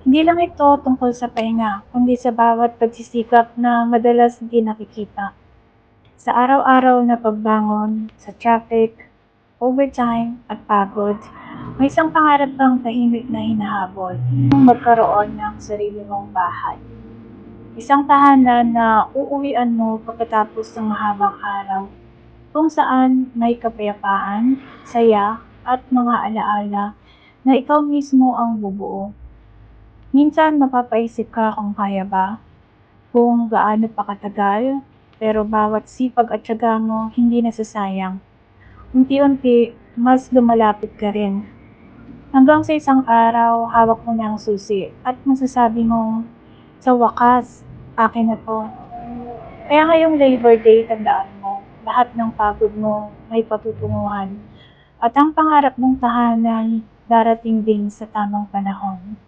Hindi lang ito tungkol sa pahinga, kundi sa bawat pagsisikap na madalas hindi nakikita. Sa araw-araw na pagbangon, sa traffic, overtime at pagod, may isang pangarap kang tahimik na hinahabol, yung magkaroon ng sarili mong bahay. Isang tahanan na uuwian mo pagkatapos ng mahabang araw, kung saan may kapayapaan, saya, at mga alaala na ikaw mismo ang bubuo. Minsan mapapaisip ka kung kaya ba, kung gaano pa katagal, pero bawat sipag at tiyaga mo hindi nasasayang. Unti-unti, mas lumalapit ka rin. Hanggang sa isang araw, hawak mo na ang susi at masasabi mong, sa wakas, akin na 'to. Kaya ngayong Labor Day, tandaan mo, lahat ng pagod mo may patutunguhan at ang pangarap mong tahanan darating din sa tamang panahon.